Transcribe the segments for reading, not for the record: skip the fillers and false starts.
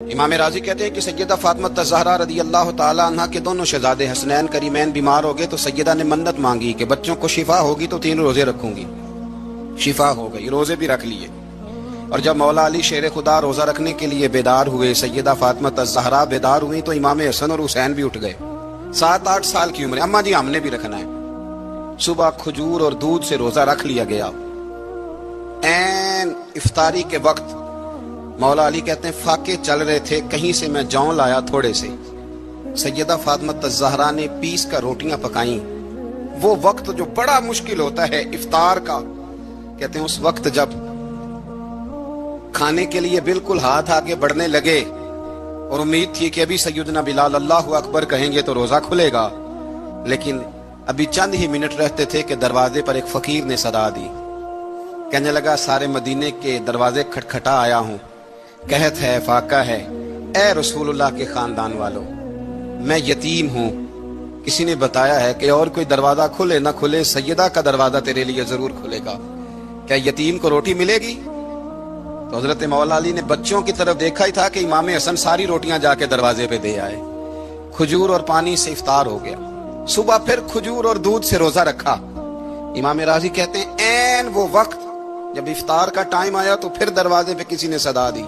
امام راضی کہتے ہیں کہ سیدہ فاطمہ الزہرا رضی اللہ تعالی عنہ کے دونوں شہزادے حسنین کریمین بیمار ہو گئے تو سیدہ نے منت مانگی کہ بچوں کو شفا ہوگی تو 3 روزے رکھوں گی۔ شفا ہو گئی، روزے بھی رکھ لیے۔ اور جب مولا علی شیر خدا روزہ رکھنے کے لیے بیدار ہوئے، سیدہ فاطمہ الزہرا بیدار ہوئی تو امام حسن اور حسین بھی اٹھ گئے، 7-8 سال کی عمر۔ اماں جی ہم نے بھی رکھنا ہے۔ صبح کھجور اور دودھ سے روزہ رکھ لیا گیا۔ عین افطاری کے وقت مولا علی کہتے ہیں فاقے چل رہے تھے، کہیں سے میں جون لایا تھوڑے سے، سیدہ فاطمہ الزہرا نے پیس کر روٹیاں پکائیں۔ وہ وقت جو بڑا مشکل ہوتا ہے افطار کا، کہتے ہیں اس وقت جب کھانے کے لیے بالکل ہاتھ آگے بڑھنے لگے اور امید تھی کہ ابھی سیدنا بلال اللہ اکبر کہیں گے تو روزہ کھلے گا، لیکن ابھی چند ہی منٹ رہتے تھے کہ دروازے پر ایک فقیر نے صدا دی۔ کہنے لگا سارے مدینے کے دروازے کھٹکھٹا آیا ہوں، قحط ہے، فاقہ ہے، اے رسول اللہ کے خاندان والوں، میں یتیم ہوں، کسی نے بتایا ہے کہ اور کوئی دروازہ کھلے نہ کھلے سیدہ کا دروازہ تیرے لیے ضرور کھلے گا، کیا یتیم کو روٹی ملے گی؟ تو حضرت مولا علی نے بچوں کی طرف دیکھا ہی تھا کہ امام حسن ساری روٹیاں جا کے دروازے پہ دے آئے۔ کھجور اور پانی سے افطار ہو گیا۔ صبح پھر کھجور اور دودھ سے روزہ رکھا۔ امام راضی کہتے ہیں عین وہ وقت جب افطار کا ٹائم آیا تو پھر دروازے پہ کسی نے صدا دی،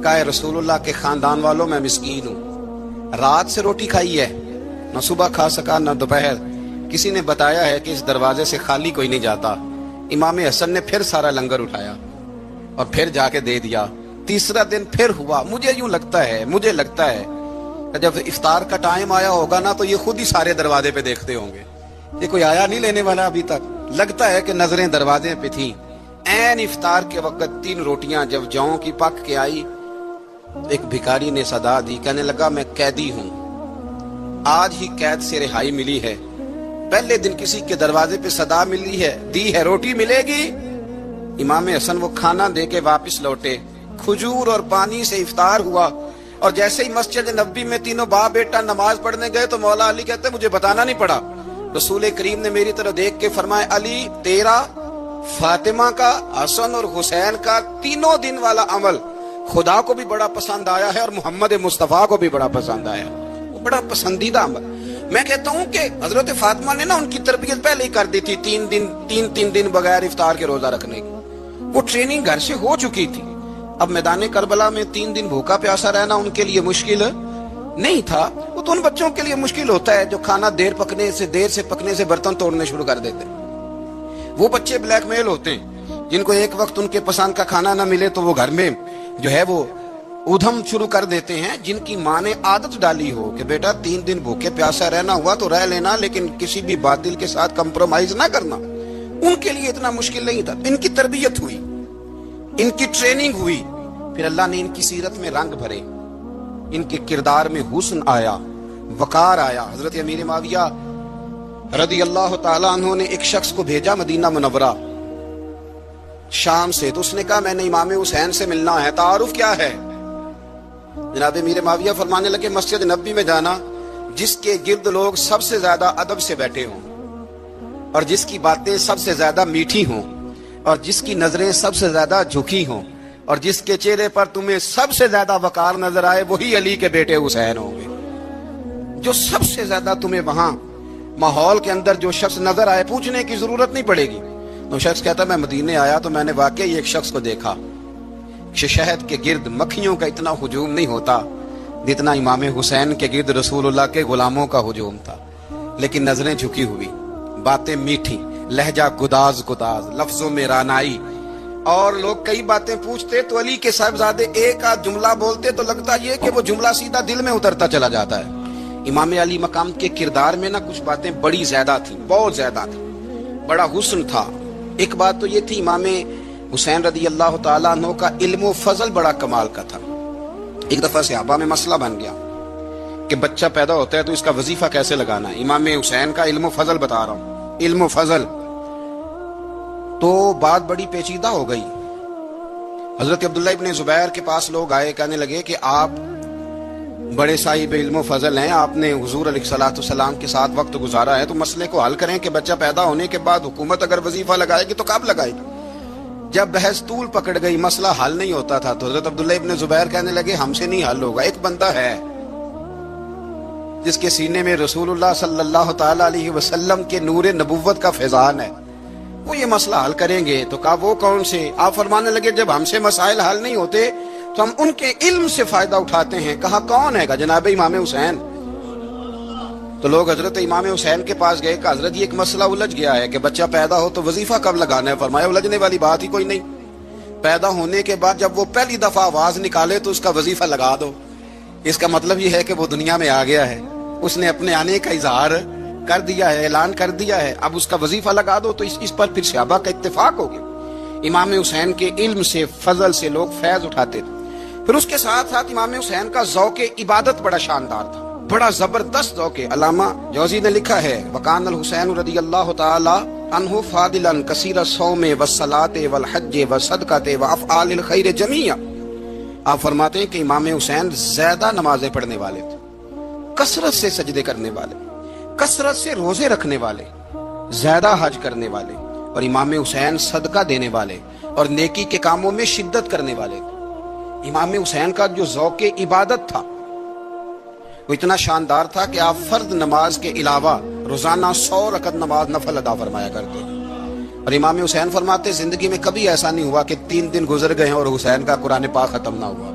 کہا اے رسول اللہ کے خاندان والوں میں مسکین ہوں، رات سے روٹی کھائی ہے، نہ صبح کھا سکا نہ دوپہر، کسی نے بتایا ہے کہ اس دروازے سے خالی کوئی نہیں جاتا۔ امام حسن نے پھر سارا لنگر اٹھایا اور پھر جا کے دے دیا۔ تیسرا دن پھر ہوا۔ مجھے یوں لگتا ہے جب افطار کا ٹائم آیا ہوگا نا تو یہ خود ہی سارے دروازے پہ دیکھتے ہوں گے، یہ کوئی آیا نہیں لینے والا ابھی تک۔ لگتا ہے کہ نظریں دروازے پہ تھیں۔ عین افطار کے وقت 3 روٹیاں جب جوں کی پک کے آئی، ایک بھکاری نے صدا دی، کہنے لگا میں قیدی ہوں، آج ہی قید سے رہائی ملی ہے، پہلے دن کسی کے دروازے پہ صدا ملی ہے، دی ہے روٹی ملے گی؟ امام حسن وہ کھانا دے کے واپس لوٹے، کھجور اور پانی سے افطار ہوا، اور جیسے ہی مسجد نبوی میں تینوں باپ بیٹا نماز پڑھنے گئے تو مولا علی کہتے مجھے بتانا نہیں پڑا، رسول کریم نے میری طرف دیکھ کے فرمایا علی تیرا، فاطمہ کا، حسن اور حسین کا 3 دن والا عمل خدا کو بھی بڑا پسند آیا ہے اور محمد مصطفیٰ کو بھی بڑا پسند آیا، وہ بڑا پسندیدہ عمل۔ میں کہتا ہوں کہ حضرت فاطمہ نے نا ان کی تربیت پہلے ہی کر دی تھی، 3 دن بغیر افطار کے روزہ رکھنے کی، وہ ٹریننگ گھر سے ہو چکی تھی۔ اب میدان کربلا میں 3 دن بھوکا پیاسا رہنا ان کے لیے مشکل نہیں تھا، وہ تو ان بچوں کے لیے مشکل ہوتا ہے جو کھانا دیر سے پکنے سے برتن توڑنے شروع کر دیتے ہیں۔ وہ بچے بلیک میل ہوتے ہیں جن کو ایک وقت ان کے پسند کا کھانا نہ ملے تو وہ گھر میں جو ہے وہ ادھم شروع کر دیتے ہیں، جن کی ماں نے عادت ڈالی ہو کہ بیٹا 3 دن بھوکے پیاسا رہنا ہوا تو رہ لینا، لیکن کسی بھی باطل کے ساتھ کمپرومائز نہ کرنا، ان کے لیے اتنا مشکل نہیں تھا۔ ان کی تربیت ہوئی، ان کی ٹریننگ ہوئی، پھر اللہ نے ان کی سیرت میں رنگ بھرے، ان کے کردار میں حسن آیا، وقار آیا۔ حضرت امیر معاویہ رضی اللہ تعالیٰ عنہ نے ایک شخص کو بھیجا مدینہ منورہ شام سے، تو اس نے کہا میں نے امام حسین سے ملنا ہے، تعارف کیا ہے؟ جناب امیر معاویہ فرمانے لگے مسجد نبوی میں جانا جس کے گرد لوگ سب سے زیادہ ادب سے بیٹھے ہوں اور جس کی باتیں سب سے زیادہ میٹھی ہوں اور جس کی نظریں سب سے زیادہ جھکی ہوں اور جس کے چہرے پر تمہیں سب سے زیادہ وقار نظر آئے وہی علی کے بیٹے حسین ہوں گے۔ جو سب سے زیادہ تمہیں وہاں ماحول کے اندر جو شخص نظر آئے پوچھنے کی ضرورت نہیں پڑے گی۔ تو شخص کہتا میں مدینے آیا تو میں نے واقعی ایک شخص کو دیکھا، شہد کے گرد مکھیوں کا اتنا ہجوم نہیں ہوتا جتنا امام حسین کے گرد رسول اللہ کے غلاموں کا ہجوم تھا، لیکن نظریں جھکی ہوئی، باتیں میٹھی، لہجہ گداز، لفظوں میں رانائی، اور لوگ کئی باتیں پوچھتے تو علی کے صاحبزادے ایک آدھ جملہ بولتے تو لگتا یہ کہ وہ جملہ سیدھا دل میں اترتا چلا جاتا ہے۔ امام علی مقام کے کردار میں نا کچھ باتیں بڑی زیادہ تھیں، بہت زیادہ تھیں، بڑا حسن تھا۔ ایک بات تو یہ تھی امام حسین رضی اللہ تعالیٰ عنہ کا علم و فضل بڑا کمال کا تھا۔ ایک دفعہ صحابہ میں مسئلہ بن گیا کہ بچہ پیدا ہوتا ہے تو اس کا وظیفہ کیسے لگانا ہے۔ امام حسین کا علم و فضل بتا رہا ہوں، علم و فضل، تو بات بڑی پیچیدہ ہو گئی۔ حضرت عبداللہ ابن زبیر کے پاس لوگ آئے، کہنے لگے کہ آپ بڑے صاحب علم و فضل ہیں، آپ نے حضور علیہ الصلوۃ والسلام کے ساتھ وقت گزارا ہے، تو مسئلے کو حل کریں کہ بچہ پیدا ہونے کے بعد حکومت اگر وظیفہ لگائے گی تو کب لگائے گی؟ جب بحث طول پکڑ گئی، مسئلہ حل نہیں ہوتا تھا، تو حضرت عبداللہ ابن زبیر کہنے لگے ہم سے نہیں حل ہوگا، ایک بندہ ہے جس کے سینے میں رسول اللہ صلی اللہ تعالی علیہ وسلم کے نور نبوت کا فیضان ہے، وہ یہ مسئلہ حل کریں گے۔ تو کہا وہ کون سے؟ آپ فرمانے لگے جب ہم سے مسائل حل نہیں ہوتے تو ہم ان کے علم سے فائدہ اٹھاتے ہیں۔ کہا کون ہے؟ کہا جناب امام حسین۔ تو لوگ حضرت امام حسین کے پاس گئے کہ حضرت یہ ایک مسئلہ الجھ گیا ہے کہ بچہ پیدا ہو تو وظیفہ کب لگانا ہے؟ فرمایا الجھنے والی بات ہی کوئی نہیں، پیدا ہونے کے بعد جب وہ پہلی دفعہ آواز نکالے تو اس کا وظیفہ لگا دو۔ اس کا مطلب یہ ہے کہ وہ دنیا میں آ گیا ہے، اس نے اپنے آنے کا اظہار کر دیا ہے، اعلان کر دیا ہے، اب اس کا وظیفہ لگا دو۔ تو اس پر پھر صحابہ کا اتفاق ہو گیا۔ امام حسین کے علم سے، فضل سے لوگ فیض اٹھاتے تھے۔ پھر اس کے ساتھ ساتھ امام حسین کا ذوق عبادت بڑا شاندار تھا، بڑا زبردست ذوق۔ علامہ جوزی نے لکھا ہے وکان الحسین رضی اللہ تعالی عنہ فاضلا کثیر الصوم والصلاۃ والحج والصدقۃ وافعال الخیر جميعا۔ آپ فرماتے ہیں کہ امام حسین زیادہ نمازیں پڑھنے والے تھے، کثرت سے سجدے کرنے والے، کثرت سے روزے رکھنے والے، زیادہ حج کرنے والے، اور امام حسین صدقہ دینے والے اور نیکی کے کاموں میں شدت کرنے والے تھے۔ امام حسین کا جو ذوق عبادت تھا وہ اتنا شاندار تھا کہ آپ فرض نماز کے علاوہ روزانہ 100 رکعت نماز نفل ادا فرمایا کرتے۔ اور امام حسین فرماتے زندگی میں کبھی ایسا نہیں ہوا کہ 3 دن گزر گئے اور حسین کا قرآن پاک ختم نہ ہوا۔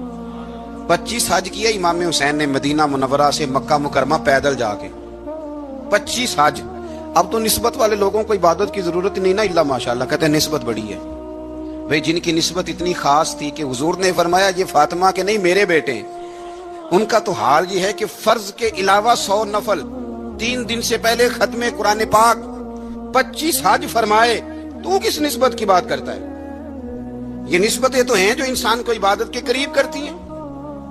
25 حج کیے امام حسین نے مدینہ منورہ سے مکہ مکرمہ پیدل جا کے، 25 حج۔ اب تو نسبت والے لوگوں کو عبادت کی ضرورت نہیں نا، اللہ ماشاءاللہ کہتے ہیں نسبت بڑی ہے۔ بھئی جن کی نسبت اتنی خاص تھی کہ حضور نے فرمایا یہ فاطمہ کے نہیں میرے بیٹے ہیں، ان کا تو حال یہ ہے کہ فرض کے علاوہ 100 نفل، 3 دن سے پہلے ختم قرآن پاک، 25 حج فرمائے، تو کس نسبت کی بات کرتا ہے؟ یہ نسبتیں تو ہیں جو انسان کو عبادت کے قریب کرتی ہیں۔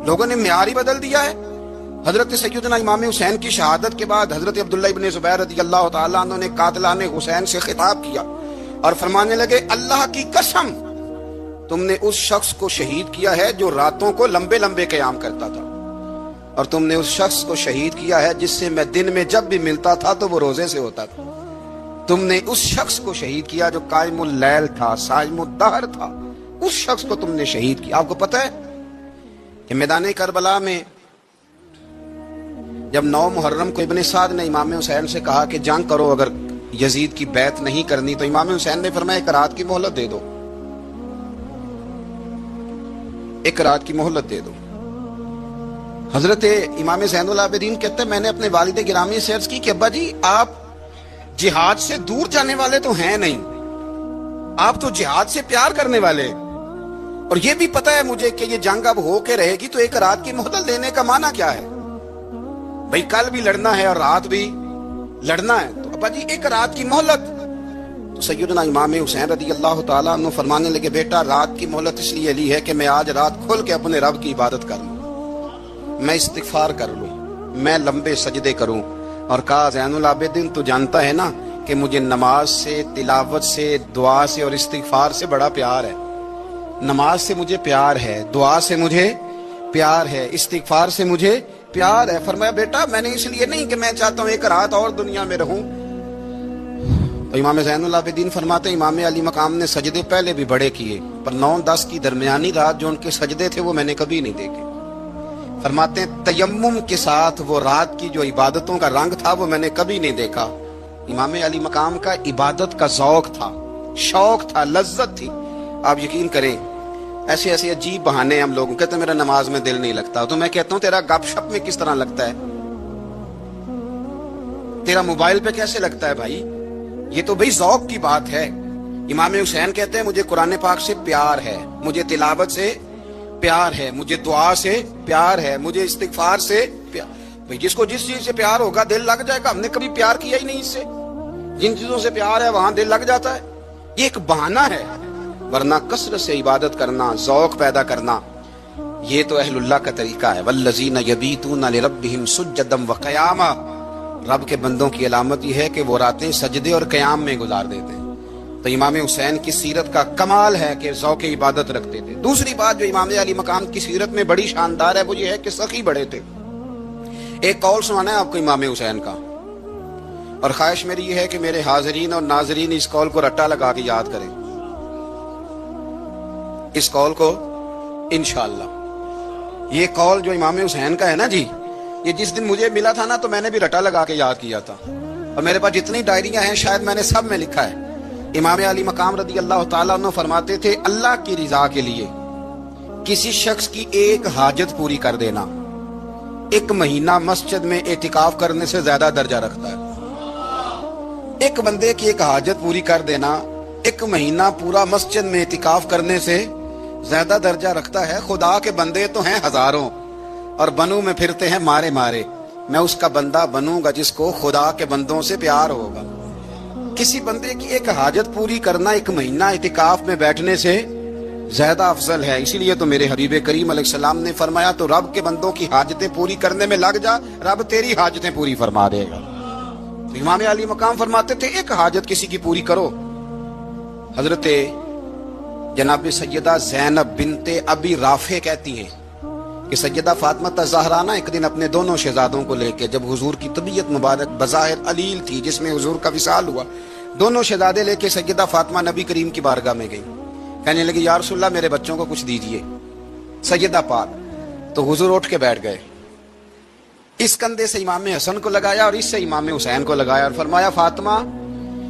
لوگوں نے معیار ہی بدل دیا ہے۔ حضرت سیدنا امام حسین کی شہادت کے بعد حضرت عبداللہ ابن زبیر رضی اللہ تعالیٰ عنہ نے قاتلان حسین سے خطاب کیا اور فرمانے لگے اللہ کی قسم تم نے اس شخص کو شہید کیا ہے جو راتوں کو لمبے لمبے قیام کرتا تھا، اور تم نے اس شخص کو شہید کیا ہے جس سے میں دن میں جب بھی ملتا تھا تو وہ روزے سے ہوتا تھا۔ تم نے اس شخص کو شہید کیا جو قائم اللیل تھا، صائم الدہر تھا، اس شخص کو تم نے شہید کیا۔ آپ کو پتہ ہے کہ میدان کربلا میں جب 9 محرم کو ابن سعد نے امام حسین سے کہا کہ جنگ کرو اگر یزید کی بیعت نہیں کرنی، تو امام حسین نے فرمایا 1 رات کی مہلت دے دو، 1 رات کی مہلت دے دو۔ حضرت امام زین العابدین کہتے ہیں میں نے اپنے والد گرامی سے عرض کی کہ ابا جی آپ جہاد سے دور جانے والے تو ہیں نہیں، آپ تو جہاد سے پیار کرنے والے، اور یہ بھی پتہ ہے مجھے کہ یہ جنگ اب ہو کے رہے گی، تو 1 رات کی مہلت دینے کا معنی کیا ہے؟ بھئی کل بھی لڑنا ہے اور رات بھی لڑنا ہے، تو ابا جی 1 رات کی مہلت۔ تو سیدنا امام حسین رضی اللہ تعالیٰ عنہ فرمانے لگے بیٹا رات کی مہلت اس لیے لی ہے کہ میں آج رات کھل کے اپنے رب کی عبادت کر لوں، میں استغفار کر لوں، میں لمبے سجدے کروں۔ اور کہا زین العابدین تو جانتا ہے نا کہ مجھے نماز سے، تلاوت سے، دعا سے اور استغفار سے بڑا پیار ہے۔ نماز سے مجھے پیار ہے، دعا سے مجھے پیار ہے، استغفار سے مجھے پیار ہے۔ فرمایا بیٹا میں نے اس لیے نہیں کہ میں چاہتا ہوں 1 رات اور دنیا میں رہوں۔ تو امام زین العابدین فرماتے ہیں امام علی مقام نے سجدے پہلے بھی بڑے کیے، پر 9-10 کی درمیانی رات جو ان کے سجدے تھے وہ میں نے کبھی نہیں دیکھے۔ فرماتے ہیں تیمم کے ساتھ وہ رات کی جو عبادتوں کا رنگ تھا وہ میں نے کبھی نہیں دیکھا۔ امام علی مقام کا عبادت کا ذوق تھا، شوق تھا، لذت تھی۔ آپ یقین کریں ایسے ایسے عجیب بہانے ہم لوگوں کہتے ہیں میرا نماز میں دل نہیں لگتا، تو میں کہتا ہوں تیرا گپ شپ میں کس طرح لگتا ہے، تیرا موبائل پہ کیسے لگتا ہے بھائی؟ یہ تو بھائی ذوق کی بات ہے۔ امام حسین کہتے ہیں مجھے قرآن پاک سے پیار ہے، مجھے تلاوت سے پیار ہے، مجھے دعا سے پیار ہے، مجھے استغفار سے پیار۔ بھائی جس کو جس چیز سے پیار ہوگا دل لگ جائے گا۔ ہم نے کبھی پیار کیا ہی نہیں اس سے، جن چیزوں سے پیار ہے وہاں دل لگ جاتا ہے۔ یہ ایک بہانہ ہے، ورنہ کثرت سے عبادت کرنا، ذوق پیدا کرنا، یہ تو اہل اللہ کا طریقہ ہے۔ والذین یبیتون لربہم سجدا وقیاما، رب کے بندوں کی علامت یہ ہے کہ وہ راتیں سجدے اور قیام میں گزار دیتے ہیں۔ تو امام حسین کی سیرت کا کمال ہے کہ ذوق عبادت رکھتے تھے۔ دوسری بات جو امام علی مقام کی سیرت میں بڑی شاندار ہے وہ یہ ہے کہ سخی بڑے تھے۔ ایک قول سنانا ہے آپ کو امام حسین کا، اور خواہش میری یہ ہے کہ میرے حاضرین اور ناظرین اس قول کو رٹا لگا کے یاد کریں۔ اس قول کو انشاءاللہ. یہ قول جو امام حسین کا ہے نا جی، یہ جس دن مجھے ملا تھا نا تو میں نے بھی رٹا لگا کے یاد کیا تھا، اور میرے پاس جتنی ڈائریاں ہیں شاید میں نے سب میں لکھا ہے. امام علی مقام رضی اللہ تعالیٰ عنہ فرماتے تھے اللہ کی رضا کے لیے کسی شخص کی ایک حاجت پوری کر دینا 1 مہینہ مسجد میں اعتکاف کرنے سے زیادہ درجہ رکھتا ہے. ایک بندے کی ایک حاجت پوری کر دینا 1 مہینہ پورا مسجد میں اعتکاف کرنے سے زیادہ درجہ رکھتا ہے. خدا کے بندے تو ہیں ہزاروں اور بنوں میں پھرتے ہیں مارے مارے، میں اس کا بندہ بنوں گا جس کو خدا کے بندوں سے پیار ہوگا. کسی بندے کی ایک حاجت پوری کرنا 1 مہینہ اعتکاف میں بیٹھنے سے زیادہ افضل ہے. اسی لیے تو میرے حبیب کریم علیہ السلام نے فرمایا تو رب کے بندوں کی حاجتیں پوری کرنے میں لگ جا، رب تیری حاجتیں پوری فرما دے گا. تو امام علی مقام فرماتے تھے ایک حاجت کسی کی پوری کرو. حضرت جناب سیدہ زینب بنت ابی رافع کہتی ہیں کہ سیدہ فاطمہ الزہرا نا ایک دن اپنے دونوں شہزادوں کو لے کے، جب حضور کی طبیعت مبارک بظاہر علیل تھی جس میں حضور کا وصال ہوا، دونوں شہزادے لے کے سیدہ فاطمہ نبی کریم کی بارگاہ میں گئی. کہنے لگی یا رسول اللہ میرے بچوں کو کچھ دیجئے. سیدہ پاک تو حضور اٹھ کے بیٹھ گئے، اس کندھے سے امام حسن کو لگایا اور اس سے امام حسین کو لگایا اور فرمایا فاطمہ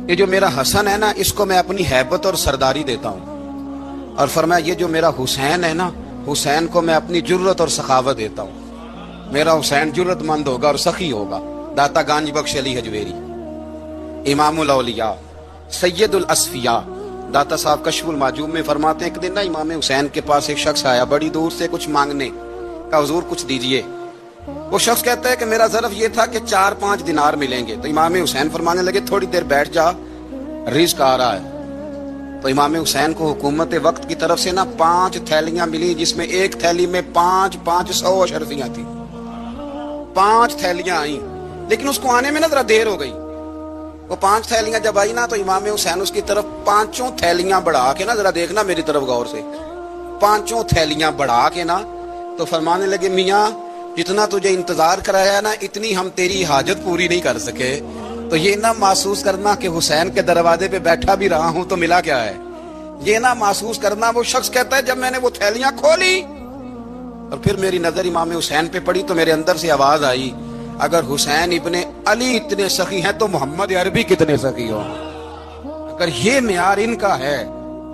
یہ جو میرا حسن ہے نا اس کو میں اپنی ہیبت اور سرداری دیتا ہوں، اور فرمایا یہ جو میرا حسین ہے نا حسین کو میں اپنی جرت اور سخاوت دیتا ہوں. میرا حسین جرت مند ہوگا اور سخی ہوگا. داتا گانج بخش علی حجویری امام الاولیاء سید الاصفیاء داتا صاحب کشف المعجوب میں فرماتے ہیں ایک دن نا امام حسین کے پاس ایک شخص آیا بڑی دور سے کچھ مانگنے کا، حضور کچھ دیجئے. وہ شخص کہتا ہے کہ میرا ظرف یہ تھا کہ 4-5 دینار ملیں گے. تو امام حسین فرمانے لگے تھوڑی دیر بیٹھ جا، رزق آ رہا ہے. تو امام حسین کو حکومت وقت کی طرف سے نا 5 تھیلیاں ملی جس میں ایک تھیلی میں 500 اشرفیاں تھیں. 5 تھیلیاں آئیں لیکن اس کو آنے میں نا ذرا دیر ہو گئی. وہ 5 تھیلیاں جب آئی نا تو امام حسین اس کی طرف 5 تھیلیاں بڑھا کے نا، ذرا دیکھنا میری طرف غور سے، 5 تھیلیاں بڑھا کے نا تو فرمانے لگے میاں جتنا تجھے انتظار کرایا نا اتنی ہم تیری حاجت پوری نہیں کر سکے. تو یہ نہ محسوس کرنا کہ حسین کے دروازے پہ بیٹھا بھی رہا ہوں تو ملا کیا ہے. یہ نہ محسوس کرنا. وہ شخص کہتا ہے جب میں نے وہ تھیلیاں کھولی اور پھر میری نظر امام حسین پہ پڑی تو میرے اندر سے آواز آئی اگر حسین ابن علی اتنے سخی ہیں تو محمد عربی کتنے سخی ہوں. اگر یہ معیار ان کا ہے،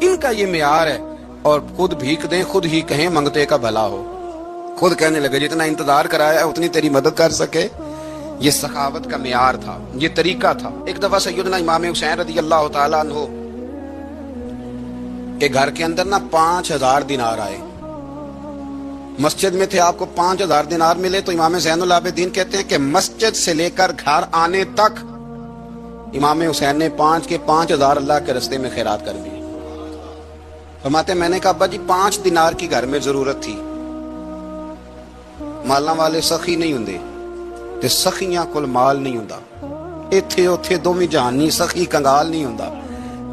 ان کا یہ معیار ہے، اور خود بھیک دیں خود ہی کہیں منگتے کا بھلا ہو. خود کہنے لگے جتنا انتظار کرایا اتنی تیری مدد کر سکے. یہ سخاوت کا معیار تھا، یہ طریقہ تھا. ایک دفعہ سیدنا امام حسین رضی اللہ تعالیٰ عنہ کے گھر کے اندر نا 5000 دینار آئے. مسجد میں تھے، آپ کو 5000 دینار ملے تو امام زین العابدین کہتے ہیں کہ مسجد سے لے کر گھر آنے تک امام حسین نے 5000 اللہ کے رستے میں خیرات کر دی. فرماتے میں نے کہا ابا جی 5 دینار کی گھر میں ضرورت تھی، مالاں والے سخی نہیں ہوندے تے سخیاں کول مال نہیں ہوندا. ایتھے اوتھے دوویں جہان نہیں، سخی کنگال نہیں ہوندا.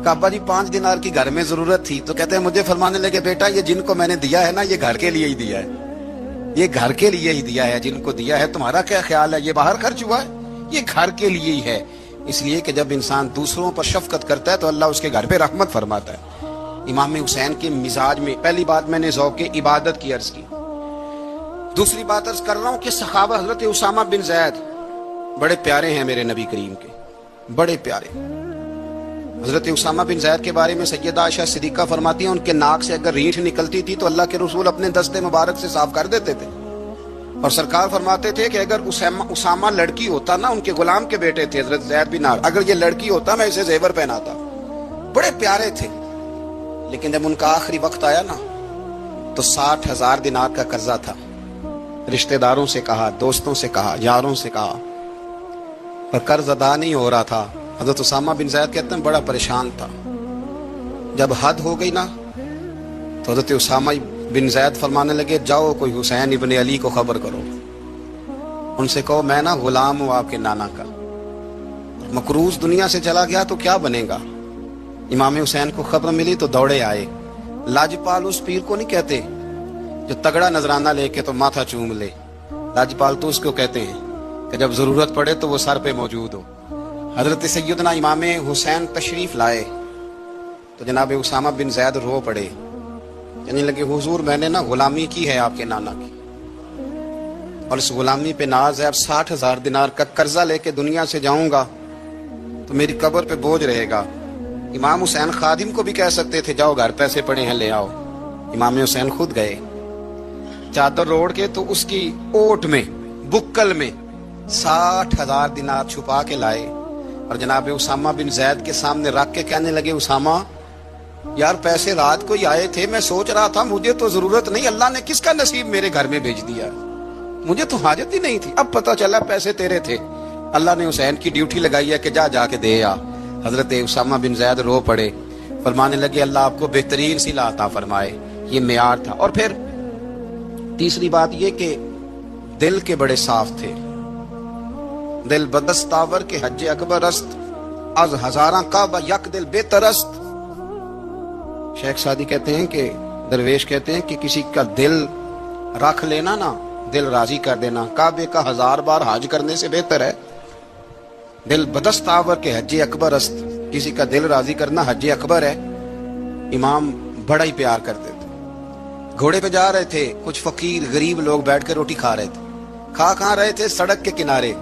کہا ابا جی 5 دینار کی گھر میں ضرورت تھی. تو کہتے ہیں مجھے فرمانے لگے بیٹا یہ جن کو میں نے دیا ہے نا یہ گھر کے لیے ہی دیا ہے، یہ گھر کے لیے ہی دیا ہے. جن کو دیا ہے تمہارا کیا خیال ہے یہ باہر خرچ ہوا ہے؟ یہ گھر کے لیے ہی ہے. اس لیے کہ جب انسان دوسروں پر شفقت کرتا ہے تو اللہ اس کے گھر پہ رحمت فرماتا ہے. امام حسین کے مزاج میں پہلی بات میں نے ذوق عبادت کی عرض کی. دوسری بات عرض کر رہا ہوں کہ صحابہ حضرت اسامہ بن زید بڑے پیارے ہیں میرے نبی کریم کے، بڑے پیارے. حضرت اسامہ بن زید کے بارے میں سیدہ عائشہ صدیقہ فرماتی ہیں ان کے ناک سے اگر ریٹھ نکلتی تھی تو اللہ کے رسول اپنے دستے مبارک سے صاف کر دیتے تھے. اور سرکار فرماتے تھے کہ اگر اسامہ لڑکی ہوتا نا، ان کے غلام کے بیٹے تھے حضرت زید بن عامر، اگر یہ لڑکی ہوتا میں اسے زیور پہناتا. بڑے پیارے تھے. لیکن جب ان کا آخری وقت آیا نا تو 60,000 دینار کا قرضہ تھا. رشتہ داروں سے کہا، دوستوں سے کہا، یاروں سے کہا، پر قرض ادا نہیں ہو رہا تھا. حضرت اسامہ بن زید کہتے ہیں بڑا پریشان تھا. جب حد ہو گئی نا تو حضرت اسامہ بن زید فرمانے لگے جاؤ کوئی حسین ابن علی کو خبر کرو، ان سے کہو میں نا غلام ہوں آپ کے نانا کا، مقروض دنیا سے چلا گیا تو کیا بنے گا. امام حسین کو خبر ملی تو دوڑے آئے. لاجپال اس پیر کو نہیں کہتے جو تگڑا نذرانہ لے کے تو ماتھا چوم لے. لاجپال تو اس کو کہتے ہیں کہ جب ضرورت پڑے تو وہ سر پہ موجود ہو. حضرت سیدنا امام حسین تشریف لائے تو جناب اسامہ بن زید رو پڑے. کہنے لگے حضور میں نے نا غلامی کی ہے آپ کے نانا کی، اور اس غلامی پہ ناز ہے، اب 60,000 دینار کا قرضہ لے کے دنیا سے جاؤں گا تو میری قبر پہ بوجھ رہے گا۔ امام حسین خادم کو بھی کہہ سکتے تھے جاؤ گھر پیسے پڑے ہیں لے آؤ، امام حسین خود گئے، چادر روڑ کے تو اس کی اوٹ میں بکل میں 60,000 دینار چھپا کے لائے، اور جناب اسامہ بن زید کے سامنے رکھ کے کہنے لگے اسامہ یار پیسے رات کو ہی آئے تھے، میں سوچ رہا تھا مجھے تو ضرورت نہیں، اللہ نے کس کا نصیب میرے گھر میں بھیج دیا، مجھے تو حاجت ہی نہیں تھی، اب پتہ چلا پیسے تیرے تھے، اللہ نے حسین کی ڈیوٹی لگائی ہے کہ جا کے دے آ۔ حضرت اسامہ بن زید رو پڑے، فرمانے لگے اللہ آپ کو بہترین صلہ عطا فرمائے، یہ معیار تھا۔ اور پھر تیسری بات یہ کہ دل کے بڑے صاف تھے، دل بدستاور کے حج اکبر است، از ہزاراں کعبہ یک دل بہتر است۔ شیخ سعدی کہتے ہیں کہ درویش کہتے ہیں کہ کسی کا دل رکھ لینا نا، دل راضی کر دینا کعبے کا 1000 بار حج کرنے سے بہتر ہے۔ دل بدستاور کے حج اکبر است، کسی کا دل راضی کرنا حج اکبر ہے۔ امام بڑا ہی پیار کرتے تھے، گھوڑے پہ جا رہے تھے، کچھ فقیر غریب لوگ بیٹھ کے روٹی کھا رہے تھے، کھا رہے تھے سڑک کے کنارے،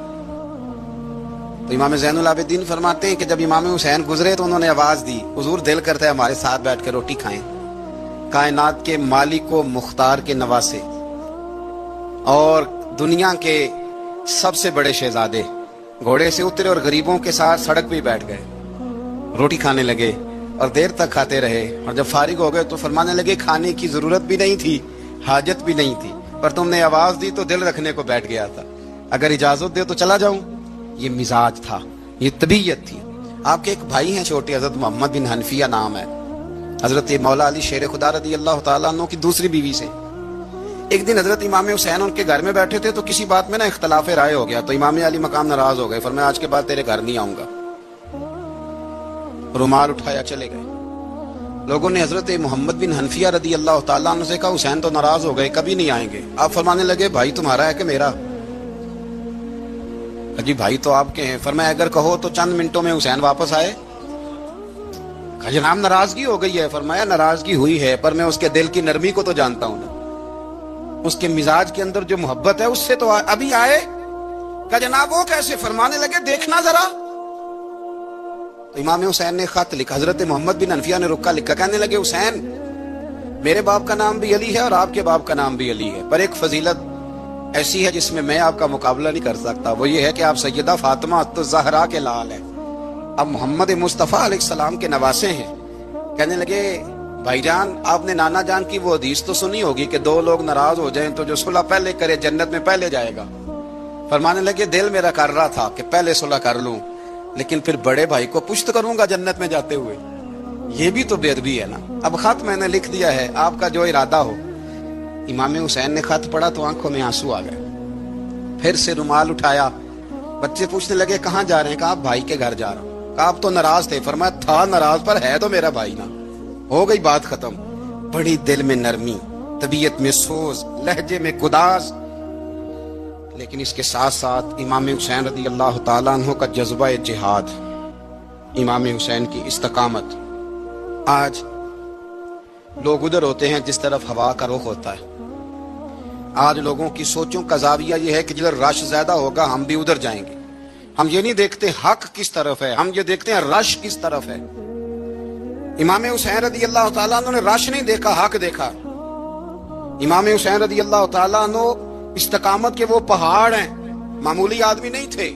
تو امام زین العابدین فرماتے ہیں کہ جب امام حسین گزرے تو انہوں نے آواز دی حضور دل کرتا ہے ہمارے ساتھ بیٹھ کے روٹی کھائیں۔ کائنات کے مالک و مختار کے نواسے اور دنیا کے سب سے بڑے شہزادے گھوڑے سے اترے اور غریبوں کے ساتھ سڑک پہ ہی بیٹھ گئے، روٹی کھانے لگے اور دیر تک کھاتے رہے، اور جب فارغ ہو گئے تو فرمانے لگے کھانے کی ضرورت بھی نہیں تھی، حاجت بھی نہیں تھی، پر تم نے آواز دی تو دل رکھنے کو بیٹھ گیا تھا، اگر اجازت دے تو چلا جاؤں۔ یہ مزاج تھا، یہ طبیعت تھی۔ آپ کے ایک بھائی ہیں چھوٹے، حضرت محمد بن حنفیہ نام ہے، حضرت مولا علی شیر خدا رضی اللہ تعالیٰ عنہ کی دوسری بیوی سے۔ ایک دن حضرت امام حسین ان کے گھر میں بیٹھے تھے تو کسی بات میں نا اختلاف رائے ہو گیا، تو امام علی مقام ناراض ہو گئے، فرمایا آج کے بعد تیرے گھر نہیں آؤں گا، رومال اٹھایا چلے گئے۔ لوگوں نے حضرت محمد بن حنفیہ رضی اللہ تعالیٰ عنہ سے کہا حسین تو ناراض ہو گئے، کبھی نہیں آئیں گے۔ آپ فرمانے لگے بھائی تمہارا ہے کہ میرا؟ جی بھائی تو آپ کے ہیں۔ فرمایا اگر کہو تو چند منٹوں میں حسین واپس آئے؟ کہا جناب ناراضگی ہو گئی ہے۔ فرمایا ناراضگی ہوئی ہے پر میں اس کے دل کی نرمی کو تو جانتا ہوں نا، اس کے مزاج کے اندر جو محبت ہے اس سے تو ابھی آئے۔ کہا جناب وہ کیسے؟ فرمانے لگے دیکھنا ذرا۔ تو امام حسین نے خط لکھا، حضرت محمد بن حنفیہ نے رکا لکھا، کہنے لگے حسین میرے باپ کا نام بھی علی ہے اور آپ کے باپ کا نام بھی علی ہے، پر ایک فضیلت ایسی ہے جس میں میں آپ کا مقابلہ نہیں کر سکتا، وہ یہ ہے کہ آپ سیدہ فاطمہ الزہرا کے لال ہیں، اب محمد مصطفیٰ علیہ السلام کے نواسے ہیں۔ کہنے لگے بھائی جان آپ نے نانا جان کی وہ حدیث تو سنی ہوگی کہ دو لوگ ناراض ہو جائیں تو جو صلح پہلے کرے جنت میں پہلے جائے گا۔ فرمانے لگے دل میرا کر رہا تھا کہ پہلے صلح کر لوں، لیکن پھر بڑے بھائی کو پشت کروں گا جنت میں جاتے ہوئے، یہ بھی تو بے ادبی ہے نا۔ اب خط میں نے لکھ دیا ہے، آپ کا جو ارادہ ہو۔ امام حسین نے خط پڑھا تو آنکھوں میں آنسو آ گئے، پھر سے رومال اٹھایا۔ بچے پوچھنے لگے کہاں جا رہے ہیں؟ کہا آپ بھائی کے گھر جا رہا ہوں۔ کہا آپ تو ناراض تھے؟ فرمایا تھا ناراض پر ہے تو میرا بھائی نا، ہو گئی بات ختم۔ بڑی دل میں نرمی، طبیعت میں سوز، لہجے میں گداز، لیکن اس کے ساتھ ساتھ امام حسین رضی اللہ تعالیٰ عنہ کا جذبہ جہاد، امام حسین کی استقامت۔ آج لوگ ادھر ہوتے ہیں جس طرف ہوا کا رخ ہوتا ہے، آج لوگوں کی سوچوں کا زاویہ یہ ہے کہ جدھر رش زیادہ ہوگا ہم بھی ادھر جائیں گے۔ ہم یہ نہیں دیکھتے حق کس طرف ہے، ہم یہ دیکھتے ہیں رش کس طرف ہے۔ امام حسین رضی اللہ تعالیٰ عنہ نے رش نہیں دیکھا، حق دیکھا۔ امام حسین رضی اللہ تعالیٰ عنہ استقامت کے وہ پہاڑ ہیں، معمولی آدمی نہیں تھے۔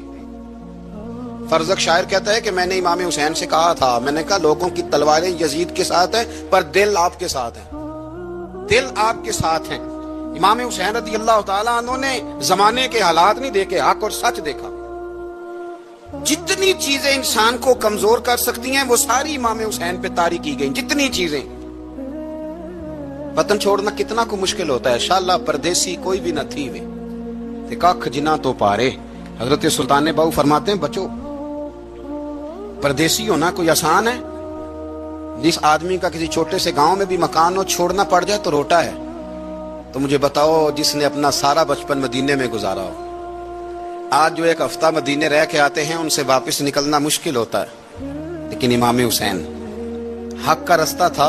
فرزق شاعر کہتا ہے کہ میں نے امام حسین سے کہا تھا، میں نے کہا لوگوں کی تلواریں یزید کے ساتھ ہیں پر دل آپ کے ساتھ ہیں، دل آپ کے ساتھ ہیں۔ امام حسین رضی اللہ تعالیٰ عنہ نے زمانے کے حالات نہیں دیکھے، حق اور سچ دیکھا۔ جتنی چیزیں انسان کو کمزور کر سکتی ہیں وہ ساری امام حسین پہ طاری کی گئیں، جتنی چیزیں۔ وطن چھوڑنا کتنا کو مشکل ہوتا ہے، انشاءاللہ پردیسی کوئی بھی نہ تھی وے تے ککھ جنہ تو پارے۔ حضرت سلطان باؤ فرماتے ہیں بچو پردیسی ہونا کوئی آسان ہے؟ جس آدمی کا کسی چھوٹے سے گاؤں میں بھی مکان ہو چھوڑنا پڑ جائے تو روٹا ہے، تو مجھے بتاؤ جس نے اپنا سارا بچپن مدینے میں گزارا ہو۔ آج جو ایک ہفتہ مدینے رہ کے آتے ہیں ان سے واپس نکلنا مشکل ہوتا ہے، لیکن امام حسین حق کا رستہ تھا،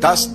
10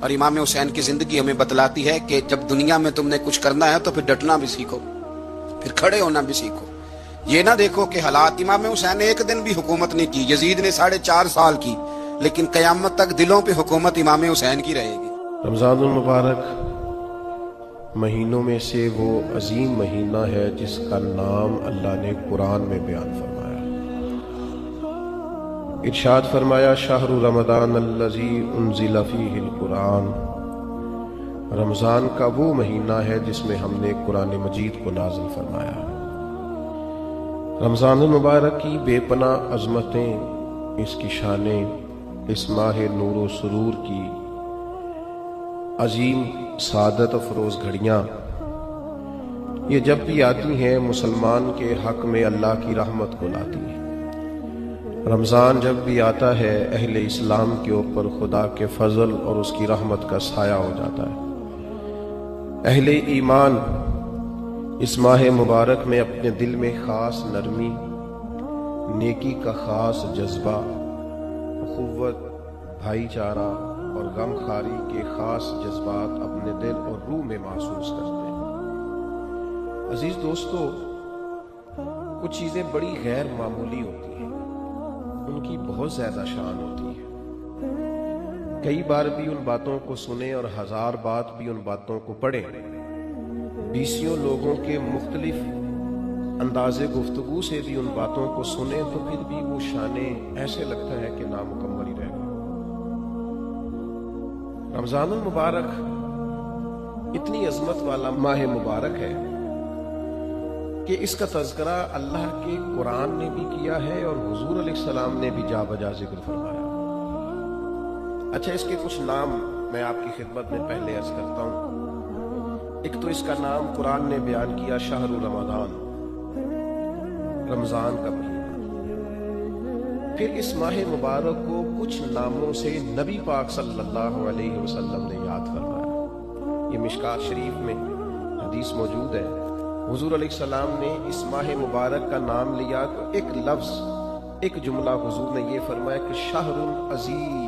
اور امام حسین کی زندگی ہمیں بتلاتی ہے کہ جب دنیا میں تم نے کچھ کرنا ہے تو پھر ڈٹنا بھی سیکھو، پھر کھڑے ہونا بھی سیکھو۔ یہ نہ دیکھو کہ حالات، امام حسین نے ایک دن بھی حکومت نہیں کی، یزید نے 4.5 سال کی، لیکن قیامت تک دلوں پہ حکومت امام حسین کی رہے گی۔ رمضان المبارک مہینوں میں سے وہ عظیم مہینہ ہے جس کا نام اللہ نے قرآن میں بیان فرمایا۔ ارشاد فرمایا شہر رمضان الذی انزل فیہ القرآن، رمضان کا وہ مہینہ ہے جس میں ہم نے قرآن مجید کو نازل فرمایا۔ رمضان المبارک کی بے پناہ عظمتیں، اس کی شانیں، اس ماہ نور و سرور کی عظیم سعادت افروز گھڑیاں، یہ جب بھی آتی ہیں مسلمان کے حق میں اللہ کی رحمت کو لاتی ہیں۔ رمضان جب بھی آتا ہے اہل اسلام کے اوپر خدا کے فضل اور اس کی رحمت کا سایہ ہو جاتا ہے۔ اہل ایمان اس ماہ مبارک میں اپنے دل میں خاص نرمی، نیکی کا خاص جذبہ، اخوت، بھائی چارہ اور غم خاری کے خاص جذبات اپنے دل اور روح میں محسوس کرتے ہیں۔ عزیز دوستو، کچھ چیزیں بڑی غیر معمولی ہوتی ہیں، ان کی بہت زیادہ شان ہوتی ہے۔ کئی بار بھی ان باتوں کو سنیں اور 1000 بات بھی ان باتوں کو پڑھیں، 20 لوگوں کے مختلف انداز گفتگو سے بھی ان باتوں کو سنیں تو پھر بھی وہ شانیں ایسے لگتا ہے کہ نامکمل ہی رہ گئی۔ رمضان المبارک اتنی عظمت والا ماہ مبارک ہے کہ اس کا تذکرہ اللہ کے قرآن نے بھی کیا ہے اور حضور علیہ السلام نے بھی جا بجا ذکر فرمایا۔ اچھا، اس کے کچھ نام میں آپ کی خدمت میں پہلے عرض کرتا ہوں۔ ایک تو اس کا نام قرآن نے بیان کیا شہر رمضان، رمضان کا مہینہ۔ پھر اس ماہ مبارک کو کچھ ناموں سے نبی پاک صلی اللہ علیہ وسلم نے یاد فرمایا۔ یہ مشکات شریف میں حدیث موجود ہے، حضور علیہ السلام نے اس ماہ مبارک کا نام لیا تو ایک لفظ، ایک جملہ حضور نے یہ فرمایا کہ شہر عظیم،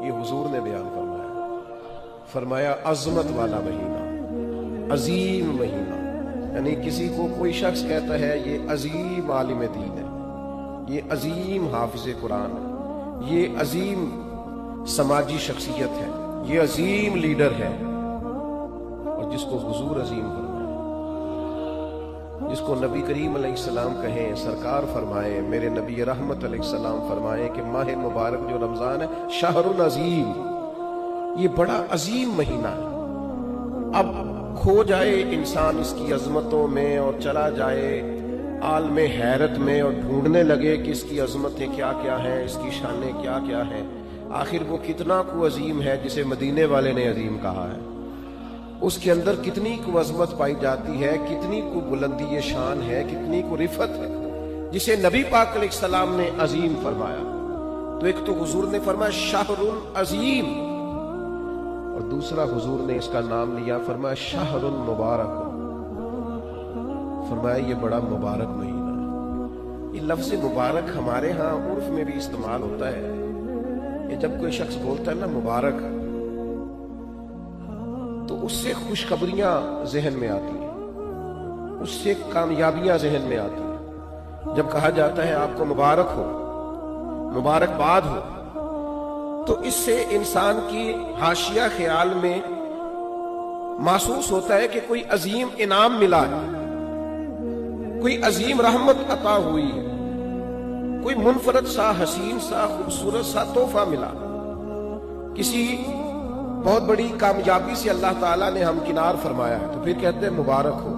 یہ حضور نے بیان فرمایا عظمت والا مہینہ، عظیم مہینہ۔ یعنی کسی کو کوئی شخص کہتا ہے یہ عظیم عالم دین ہے، یہ عظیم حافظ قرآن ہے، یہ عظیم سماجی شخصیت ہے، یہ عظیم لیڈر ہے، اور جس کو حضور عظیم فرمائے، جس کو نبی کریم علیہ السلام کہیں، سرکار فرمائے، میرے نبی رحمت علیہ السلام فرمائے کہ ماہ مبارک جو رمضان ہے شہر عظیم، یہ بڑا عظیم مہینہ ہے۔ اب کھو جائے انسان اس کی عظمتوں میں اور چلا جائے عالم حیرت میں اور ڈھونڈنے لگے کہ اس کی عظمتیں کیا کیا ہیں، اس کی شانیں کیا کیا ہیں، آخر وہ کتنا کو عظیم ہے جسے مدینے والے نے عظیم کہا ہے، اس کے اندر کتنی کو عظمت پائی جاتی ہے، کتنی کو بلندی شان ہے، کتنی کو رفت ہے، جسے نبی پاک علیہ السلام نے عظیم فرمایا۔ تو ایک تو حضور نے فرمایا شہر عظیم، اور دوسرا حضور نے اس کا نام لیا، فرمایا شہر مبارک، فرمایا یہ بڑا مبارک مہینہ ہے۔ یہ لفظ مبارک ہمارے ہاں عرف میں بھی استعمال ہوتا ہے، یہ جب کوئی شخص بولتا ہے نا مبارک، تو اس سے خوشخبریاں ذہن میں آتی ہیں، اس سے کامیابیاں ذہن میں آتی ہیں۔ جب کہا جاتا ہے آپ کو مبارک ہو، مبارکباد ہو، تو اس سے انسان کی حاشیہ خیال میں محسوس ہوتا ہے کہ کوئی عظیم انعام ملا ہے، کوئی عظیم رحمت عطا ہوئی ہے، کوئی منفرد سا حسین سا خوبصورت سا تحفہ ملا، کسی بہت بڑی کامیابی سے اللہ تعالیٰ نے ہمکنار فرمایا ہے، تو پھر کہتے ہیں مبارک ہو۔